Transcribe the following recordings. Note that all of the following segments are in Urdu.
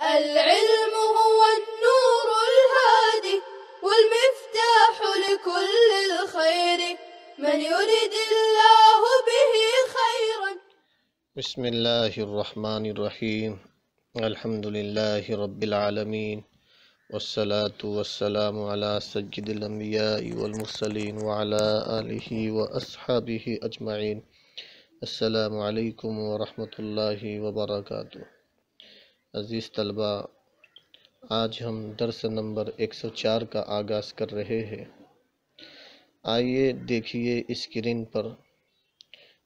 العلم هو النور الهادي والمفتاح لكل الخير من يرد الله به خيرا. بسم اللہ الرحمن الرحیم الحمد للہ رب العالمین والصلاة والسلام علی سید الانبیاء والمرسلین وعلی آلہ واصحابہ اجمعین. السلام علیکم ورحمۃ اللہ وبرکاتہ. عزیز طلبہ، آج ہم درس نمبر 104 کا آغاز کر رہے ہیں. آئیے دیکھیے اسکرین پر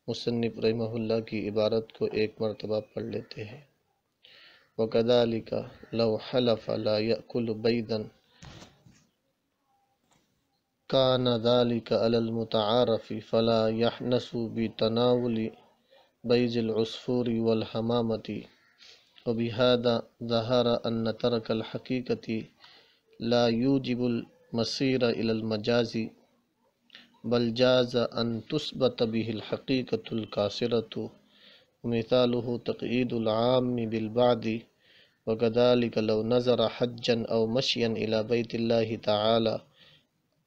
مصنف رحمہ اللہ کی عبارت کو ایک مرتبہ پڑھ لیتے ہیں. وَكَذَلِكَ لَوْ حَلَفَ لَا يَأْكُلُ بَيْضًا كَانَ ذَلِكَ عَلَى الْمُتَعَارَفِ فَلَا يَحْنَسُ بِتَنَاوُلِ بَيْضِ الْعُصْفُورِ وَالْحَمَامَةِ. وبهذا ظهر أن ترك الحقيقة لا يوجب المصير إلى المجاز بل جاز أن تثبت به الحقيقة الكاسرة ومثاله تقييد العام بالبعض. وكذلك لو نظر حجا أو مشيا إلى بيت الله تعالى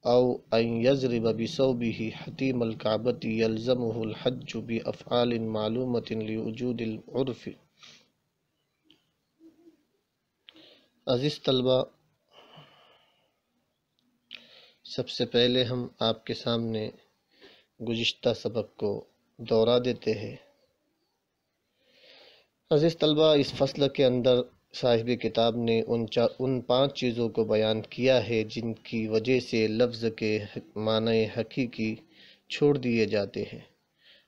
أو أن يضرب بثوبه حتيم الكعبة يلزمه الحج بأفعال معلومة لوجود العرف. عزیز طلبہ، سب سے پہلے ہم آپ کے سامنے گزشتہ سبق کو دوہرا دیتے ہیں. عزیز طلبہ، اس فصل کے اندر صاحب کتاب نے ان 5 چیزوں کو بیان کیا ہے جن کی وجہ سے لفظ کے معنی حقیقی چھوڑ دیے جاتے ہیں،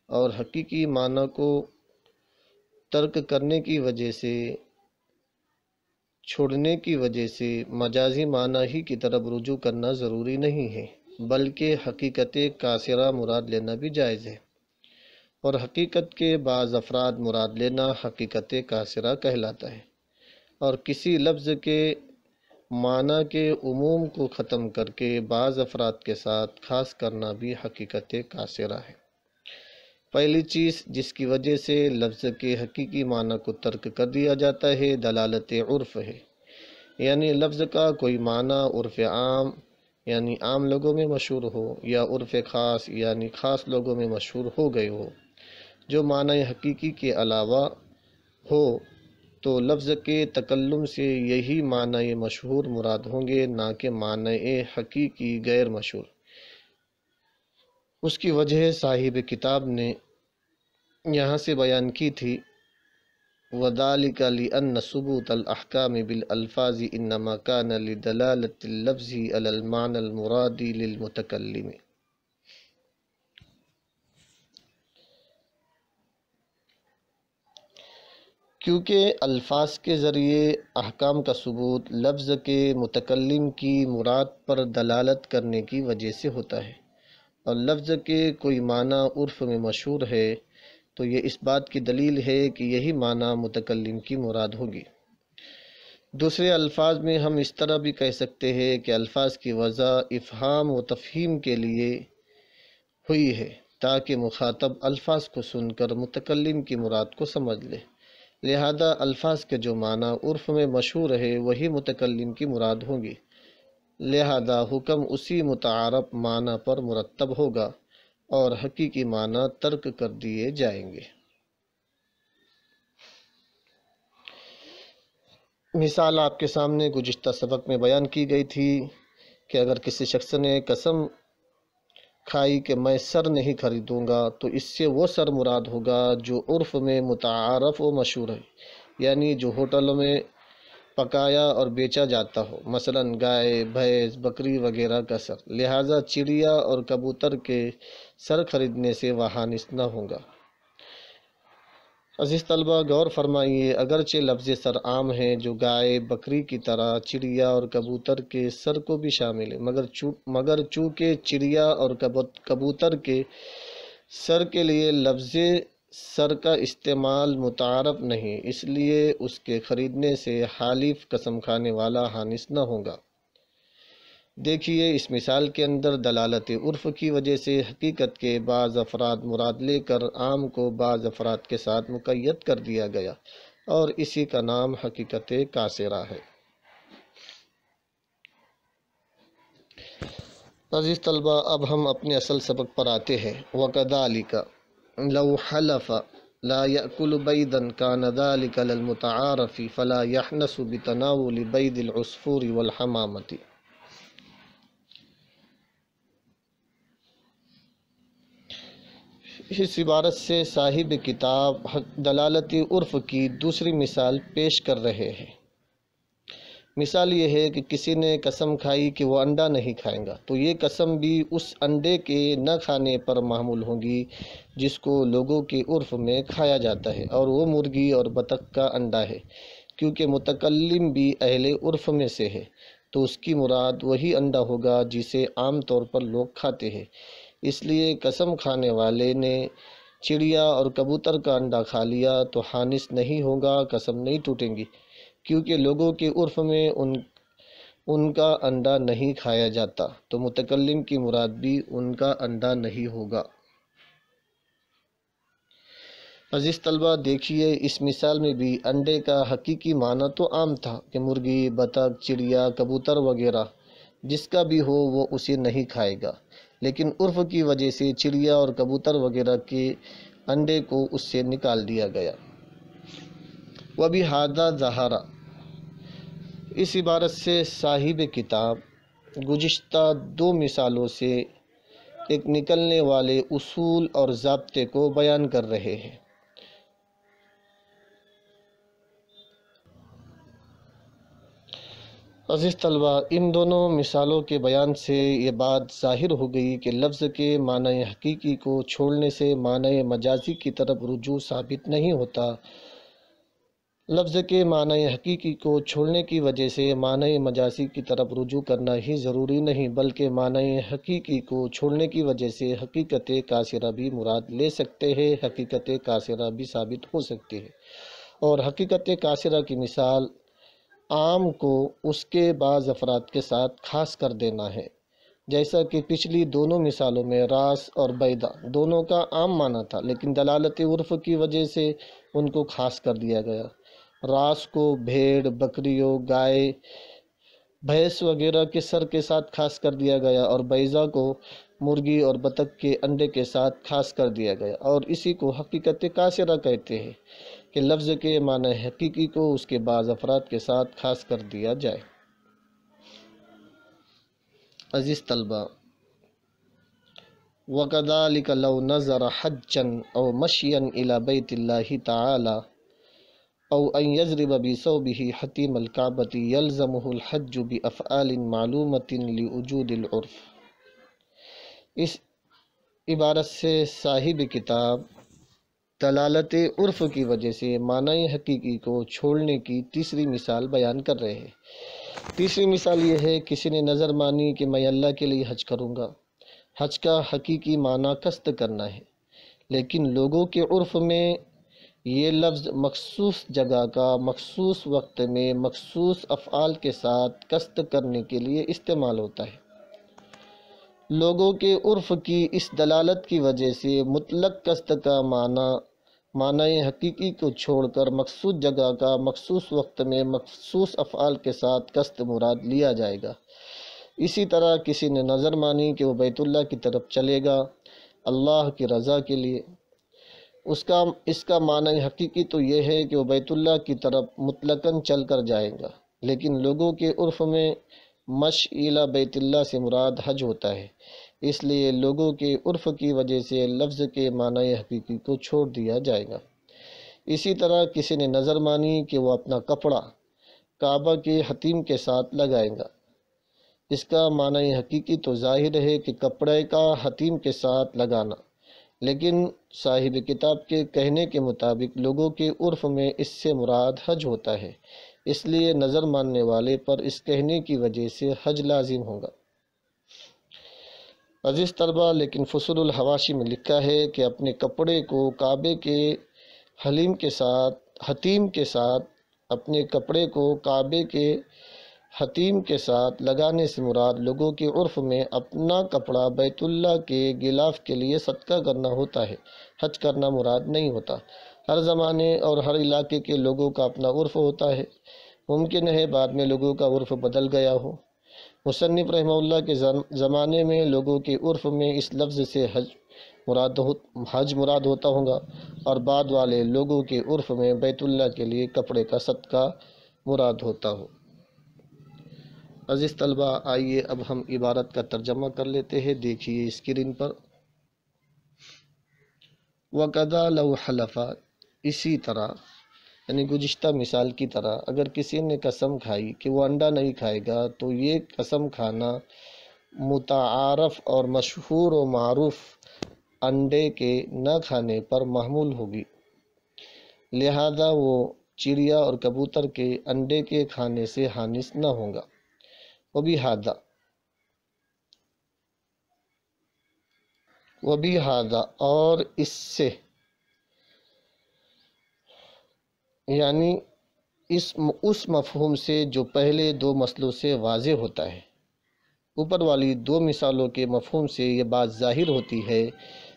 اور حقیقی معنی کو ترک کرنے کی وجہ سے، چھوڑنے کی وجہ سے مجازی معنی ہی کی طرف رجوع کرنا ضروری نہیں ہے، بلکہ حقیقت کاسرہ مراد لینا بھی جائز ہے، اور حقیقت کے بعض افراد مراد لینا حقیقت کاسرہ کہلاتا ہے، اور کسی لفظ کے معنی کے عموم کو ختم کر کے بعض افراد کے ساتھ خاص کرنا بھی حقیقت کاسرہ ہے. پہلی چیز جس کی وجہ سے لفظ کے حقیقی معنی کو ترک کر دیا جاتا ہے دلالت عرف ہے، یعنی لفظ کا کوئی معنی عرف عام یعنی عام لوگوں میں مشہور ہو، یا عرف خاص یعنی خاص لوگوں میں مشہور ہو گئے ہو، جو معنی حقیقی کے علاوہ ہو تو لفظ کے تکلم سے یہی معنی مشہور مراد ہوں گے، نہ کہ معنی حقیقی غیر مشہور. اس کی وجہ صاحب کتاب نے یہاں سے بیان کی تھی. وَذَلِكَ لِأَنَّ ثُبُوتَ الْأَحْكَامِ بِالْأَلْفَاظِ إِنَّمَا كَانَ لِدَلَالَةِ اللَّفْظِ عَلَى الْمَعْنَى الْمُرَادِ لِلْمُتَكَلِّمِ. کیونکہ الفاظ کے ذریعے احکام کا ثبوت لفظ کے متکلم کی مراد پر دلالت کرنے کی وجہ سے ہوتا ہے، اور لفظ کے کوئی معنی عرف میں مشہور ہے تو یہ اس بات کی دلیل ہے کہ یہی معنی متکلم کی مراد ہوگی. دوسرے الفاظ میں ہم اس طرح بھی کہہ سکتے ہیں کہ الفاظ کی وضع افہام و تفہیم کے لیے ہوئی ہے تاکہ مخاطب الفاظ کو سن کر متکلم کی مراد کو سمجھ لے، لہذا الفاظ کے جو معنی عرف میں مشہور ہے وہی متکلم کی مراد ہوں گی، لہذا حکم اسی متعارف معنی پر مرتب ہوگا اور حقیقی معنی ترک کر دیے جائیں گے. مثال آپ کے سامنے گزشتہ سبق میں بیان کی گئی تھی کہ اگر کسی شخص نے قسم کھائی کہ میں سر نہیں خریدوں گا تو اس سے وہ سر مراد ہوگا جو عرف میں متعارف و مشہور ہے، یعنی جو ہوٹلوں میں پکایا اور بیچا جاتا ہو، مثلا گائے، بھینس، بکری وغیرہ کا سر. لہٰذا چڑیا اور کبوتر کے سر خریدنے سے وہ حانث نہ ہوگا. عزیز طلبہ، غور فرمائیے، اگرچہ لفظ سر عام ہے جو گائے، بکری کی طرح چڑیا اور کبوتر کے سر کو بھی شامل ہے، مگر چونکہ چڑیا اور کبوتر کے سر کے لیے لفظ سر کا استعمال متعارف نہیں، اس لیے اس کے خریدنے سے حالیف قسم کھانے والا حانث نہ ہوگا. دیکھیے اس مثال کے اندر دلالت عرف کی وجہ سے حقیقت کے بعض افراد مراد لے کر عام کو بعض افراد کے ساتھ مقید کر دیا گیا، اور اسی کا نام حقیقت کاسرہ ہے۔ عزیز طلبہ، اب ہم اپنے اصل سبق پر آتے ہیں۔ وَكَذَلِكَ لَوْ حَلَفَ لَا يَأْكُلُ بَيْضًا كَانَ ذَلِكَ لِلْمُتَعَارِفِ فَلَا يَحْنَسُ بِتَنَاوُلِ بَيْضِ الْعُصْفُورِ وَالْحَمَامَةِ۔ اس عبارت سے صاحب کتاب دلالت عرف کی دوسری مثال پیش کر رہے ہیں۔ مثال یہ ہے کہ کسی نے قسم کھائی کہ وہ انڈا نہیں کھائے گا، تو یہ قسم بھی اس انڈے کے نہ کھانے پر محمول ہوگی جس کو لوگوں کے عرف میں کھایا جاتا ہے، اور وہ مرغی اور بطخ کا انڈا ہے۔ کیونکہ متکلم بھی اہل عرف میں سے ہے، تو اس کی مراد وہی انڈا ہوگا جسے عام طور پر لوگ کھاتے ہیں۔ اس لیے قسم کھانے والے نے چڑیا اور کبوتر کا انڈا کھا لیا تو حانث نہیں ہوگا، قسم نہیں ٹوٹیں گی، کیونکہ لوگوں کے عرف میں ان کا انڈا نہیں کھایا جاتا، تو متکلم کی مراد بھی ان کا انڈا نہیں ہوگا۔ عزیز طلبہ، دیکھیے اس مثال میں بھی انڈے کا حقیقی معنی تو عام تھا کہ مرغی، بطخ، چڑیا، کبوتر وغیرہ جس کا بھی ہو وہ اسے نہیں کھائے گا، لیکن عرف کی وجہ سے چڑیا اور کبوتر وغیرہ کے انڈے کو اس سے نکال دیا گیا۔ وَبِهَذَا ظَهَرَ، اس عبارت سے صاحب کتاب گزشتہ دو مثالوں سے ایک نکلنے والے اصول اور ضابطے کو بیان کر رہے ہیں۔ عزیز طلبہ، ان دونوں مثالوں کے بیان سے یہ بات ظاہر ہو گئی کہ لفظ کے معنی حقیقی کو چھوڑنے سے معنی مجازی کی طرف رجوع ثابت نہیں ہوتا۔ لفظ کے معنی حقیقی کو چھوڑنے کی وجہ سے معنی مجازی کی طرف رجوع کرنا ہی ضروری نہیں، بلکہ معنی حقیقی کو چھوڑنے کی وجہ سے حقیقت کاسرہ بھی مراد لے سکتے ہیں، حقیقت کاسرہ بھی ثابت ہو سکتی ہے۔ اور حقیقت کاسرہ کی مثال عام کو اس کے بعض افراد کے ساتھ خاص کر دینا ہے، جیسا کہ پچھلی دونوں مثالوں میں راس اور بیضہ دونوں کا عام معنی تھا، لیکن دلالت عرف کی وجہ سے ان کو خاص کر دیا گیا۔ راس کو بھیڑ، بکریوں، گائے، بھینس وغیرہ کے سر کے ساتھ خاص کر دیا گیا، اور بیضہ کو مرغی اور بطخ کے انڈے کے ساتھ خاص کر دیا گیا، اور اسی کو حقیقت کاسرہ کہتے ہیں کہ لفظ کے معنی حقیقی کو اس کے بعض افراد کے ساتھ خاص کر دیا جائے۔ عزیز طلبہ، وَكَذَلِكَ لَوْ نَظَرَ حَجًّا أَوْ مَشْيًا إِلَى بَيْتِ اللَّهِ تَعَالَى أَوْ أَنْ يَضْرِبَ بِثَوْبِهِ حَتِيمَ الْكَعْبَةِ يَلْزَمُهُ الْحَجُّ بِأَفْعَالٍ مَعْلُومَةٍ لِوُجُودِ الْعُرْفِ۔ اس عبارت سے صاحب کتاب دلالت عرف کی وجہ سے معنی حقیقی کو چھوڑنے کی تیسری مثال بیان کر رہے ہیں۔ تیسری مثال یہ ہے، کسی نے نظر مانی کہ میں اللہ کے لیے حج کروں گا۔ حج کا حقیقی معنی قصد کرنا ہے، لیکن لوگوں کے عرف میں یہ لفظ مخصوص جگہ کا مخصوص وقت میں مخصوص افعال کے ساتھ قصد کرنے کے لیے استعمال ہوتا ہے۔ لوگوں کے عرف کی اس دلالت کی وجہ سے مطلق قصد کا معنی حقیقی کو چھوڑ کر مخصوص جگہ کا مخصوص وقت میں مخصوص افعال کے ساتھ قصد مراد لیا جائے گا۔ اسی طرح کسی نے نظر مانی کہ وہ بیت اللہ کی طرف چلے گا اللہ کی رضا کے لیے، اس کا معنی حقیقی تو یہ ہے کہ وہ بیت اللہ کی طرف مطلقاً چل کر جائے گا، لیکن لوگوں کے عرف میں مشی الی بیت اللہ سے مراد حج ہوتا ہے، اس لیے لوگوں کے عرف کی وجہ سے لفظ کے معنی حقیقی کو چھوڑ دیا جائے گا۔ اسی طرح کسی نے نظر مانی کہ وہ اپنا کپڑا کعبہ کے حتیم کے ساتھ لگائے گا، اس کا معنی حقیقی تو ظاہر ہے کہ کپڑے کا حتیم کے ساتھ لگانا، لیکن صاحب کتاب کے کہنے کے مطابق لوگوں کے عرف میں اس سے مراد حج ہوتا ہے، اس لیے نظر ماننے والے پر اس کہنے کی وجہ سے حج لازم ہوگا۔ عزیز طلبہ، لیکن فصول الحواشی میں لکھا ہے کہ اپنے کپڑے کو کعبے کے حتیم کے ساتھ اپنے کپڑے کو کعبے کے حتیم کے ساتھ لگانے سے مراد لوگوں کے عرف میں اپنا کپڑا بیت اللہ کے غلاف کے لیے صدقہ کرنا ہوتا ہے، حج کرنا مراد نہیں ہوتا۔ ہر زمانے اور ہر علاقے کے لوگوں کا اپنا عرف ہوتا ہے، ممکن ہے بعد میں لوگوں کا عرف بدل گیا ہو۔ مصنف رحمہ اللہ کے زمانے میں لوگوں کے عرف میں اس لفظ سے حج مراد ہوتا ہوگا، اور بعد والے لوگوں کے عرف میں بیت اللہ کے لیے کپڑے کا صدقہ مراد ہوتا ہو۔ عزیز طلبہ، آئیے اب ہم عبارت کا ترجمہ کر لیتے ہیں۔ دیکھیے اسکرین پر، وَقَضَى لَوْ حَلَفَ، اسی طرح یعنی گزشتہ مثال کی طرح اگر کسی نے قسم کھائی کہ وہ انڈا نہیں کھائے گا تو یہ قسم کھانا متعارف اور مشہور و معروف انڈے کے نہ کھانے پر محمول ہوگی، لہذا وہ چڑیا اور کبوتر کے انڈے کے کھانے سے حانث نہ ہوگا۔ وَبِهَذَا، اور اس سے یعنی اس مفہوم سے جو پہلے دو مسئلوں سے واضح ہوتا ہے۔ اوپر والی دو مثالوں کے مفہوم سے یہ بات ظاہر ہوتی ہے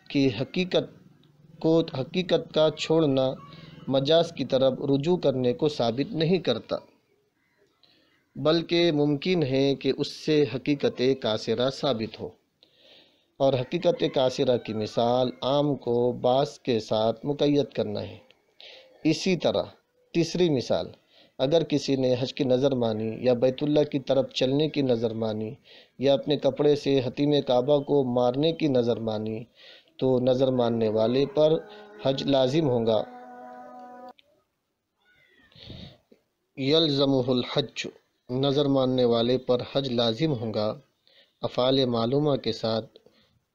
کہ حقیقت کا چھوڑنا مجاز کی طرف رجوع کرنے کو ثابت نہیں کرتا، بلکہ ممکن ہے کہ اس سے حقیقت قاصرہ ثابت ہو، اور حقیقت قاصرہ کی مثال عام کو بعض کے ساتھ مقید کرنا ہے۔ اسی طرح تیسری مثال، اگر کسی نے حج کی نظر مانی یا بیت اللہ کی طرف چلنے کی نظر مانی یا اپنے کپڑے سے حتیم کعبہ کو مارنے کی نظر مانی تو نظر ماننے والے پر حج لازم ہوگا۔ یلزمہ الحج، نظر ماننے والے پر حج لازم ہوگا افعال معلومہ کے ساتھ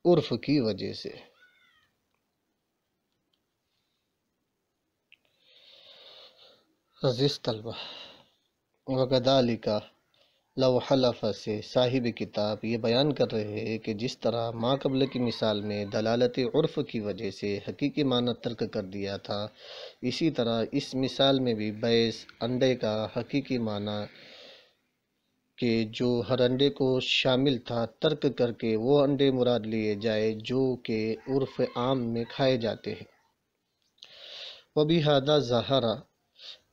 عرف کی وجہ سے۔ عزیز طلبہ، وَكَذَلِكَ لَوْ حَلَفَ سے صاحب کتاب یہ بیان کر رہے ہیں کہ جس طرح ما قبل کی مثال میں دلالت عرف کی وجہ سے حقیقی معنی ترک کر دیا تھا، اسی طرح اس مثال میں بھی بیس انڈے کا حقیقی معنی کہ جو ہر انڈے کو شامل تھا ترک کر کے وہ انڈے مراد لیے جائے جو کہ عرف عام میں کھائے جاتے ہیں۔ وَبِهَذَا ظَهَرَ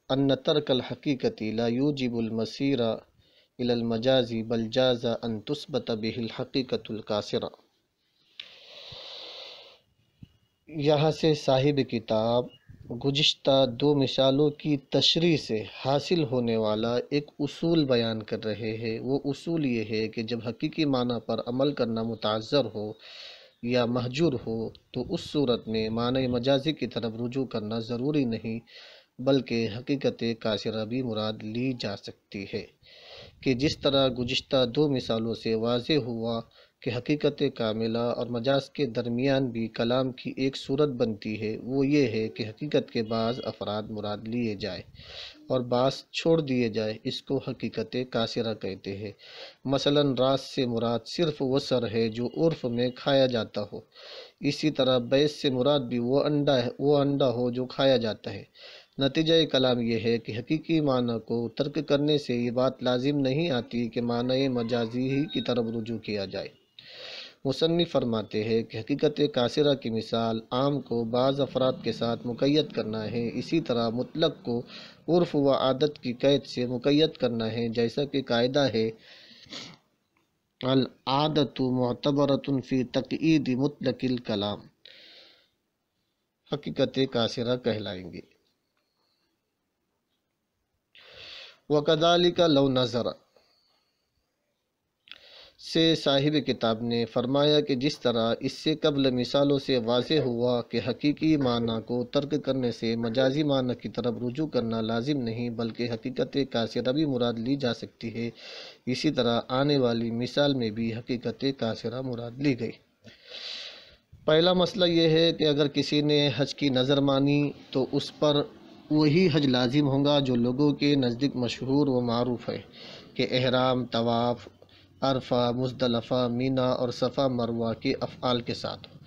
أَنَّ تَرْكَ الْحَقِيقَةِ لَا يُوجِبُ الْمَصِيرَ إِلَى الْمَجَازِ بَلْ جَازَ أَن تُثْبَتَ بِهِ الْحَقِيقَةُ الْقَاصِرَةُ۔ یہاں سے صاحب کتاب گزشتہ دو مثالوں کی تشریح سے حاصل ہونے والا ایک اصول بیان کر رہے ہیں۔ وہ اصول یہ ہے کہ جب حقیقی معنی پر عمل کرنا متعذر ہو یا مہجور ہو تو اس صورت میں معنی مجازی کی طرف رجوع کرنا ضروری نہیں، بلکہ حقیقت قاصرہ بھی مراد لی جا سکتی ہے، کہ جس طرح گزشتہ دو مثالوں سے واضح ہوا کہ حقیقت کاملہ اور مجاز کے درمیان بھی کلام کی ایک صورت بنتی ہے، وہ یہ ہے کہ حقیقت کے بعض افراد مراد لیے جائے اور بعض چھوڑ دیے جائے، اس کو حقیقت قاصرہ کہتے ہیں۔ مثلا راس سے مراد صرف وہ سر ہے جو عرف میں کھایا جاتا ہو، اسی طرح بیس سے مراد بھی وہ انڈا ہو جو کھایا جاتا ہے۔ نتیجہ کلام یہ ہے کہ حقیقی معنی کو ترک کرنے سے یہ بات لازم نہیں آتی کہ معنی مجازی ہی کی طرف رجوع کیا جائے۔ مصنف فرماتے ہیں کہ حقیقت قاصرہ کی مثال عام کو بعض افراد کے ساتھ مقید کرنا ہے، اسی طرح مطلق کو عرف و عادت کی قید سے مقید کرنا ہے، جیسا کہ قاعدہ ہے العادۃ معتبرۃ فی تقیید مطلق الکلام، حقیقت قاصرہ کہلائیں گے۔ وَكَذَلِكَ لَوْ نَظَرَ سے صاحب کتاب نے فرمایا کہ جس طرح اس سے قبل مثالوں سے واضح ہوا کہ حقیقی معنی کو ترک کرنے سے مجازی معنی کی طرف رجوع کرنا لازم نہیں، بلکہ حقیقت قاصرہ بھی مراد لی جا سکتی ہے، اسی طرح آنے والی مثال میں بھی حقیقت قاصرہ مراد لی گئی۔ پہلا مسئلہ یہ ہے کہ اگر کسی نے حج کی نظر مانی تو اس پر وہی حج لازم ہوگا جو لوگوں کے نزدیک مشہور و معروف ہے کہ احرام، طواف، عرفہ، مزدلفہ، مینا اور صفا مروہ کے افعال کے ساتھ ہو،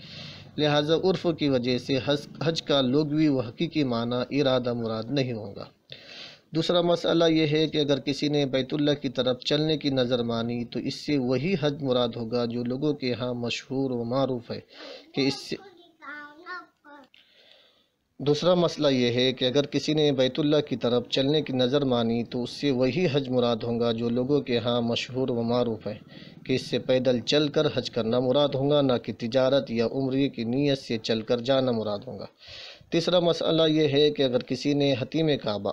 لہٰذا عرف کی وجہ سے حج کا لغوی و حقیقی معنی ارادہ مراد نہیں ہوگا۔ دوسرا مسئلہ یہ ہے کہ اگر کسی نے بیت اللہ کی طرف چلنے کی نظر مانی تو اس سے وہی حج مراد ہوگا جو لوگوں کے ہاں مشہور و معروف ہے کہ دوسرا مسئلہ یہ ہے کہ اگر کسی نے بیت اللہ کی طرف چلنے کی نظر مانی تو اس سے وہی حج مراد ہوگا جو لوگوں کے ہاں مشہور و معروف ہے کہ اس سے پیدل چل کر حج کرنا مراد ہوگا، نہ کہ تجارت یا عمرے کی نیت سے چل کر جانا مراد ہوگا۔ تیسرا مسئلہ یہ ہے کہ اگر کسی نے حتیم کعبہ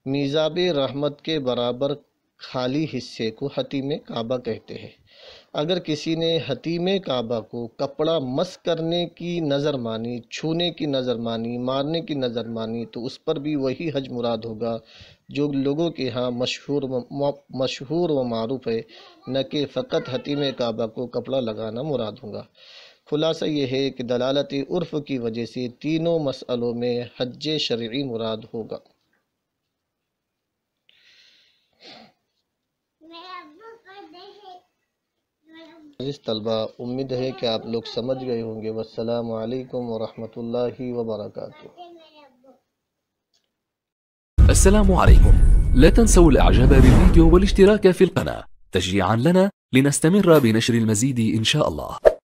میزاب رحمت کے برابر خالی حصے کو حتیم کعبہ کہتے ہیں، اگر کسی نے حتیم کعبہ کو کپڑا مس کرنے کی نظر مانی، چھونے کی نظر مانی، مارنے کی نظر مانی تو اس پر بھی وہی حج مراد ہوگا جو لوگوں کے ہاں مشہور و معروف ہے، نہ کہ فقط حتیم کعبہ کو کپڑا لگانا مراد ہوگا۔ خلاصہ یہ ہے کہ دلالت عرف کی وجہ سے تینوں مسئلوں میں حج شرعی مراد ہوگا۔ عزیز طلبہ، امید ہے کہ آپ لوگ سمجھ گئے ہوں گے۔ والسلام علیکم ورحمۃ اللہ وبرکاتہ۔ السلام عليكم. لا تنسوا الاعجاب بالفيديو والاشتراك في القناة تشجيعا لنا لنستمر بنشر المزيد إن شاء الله.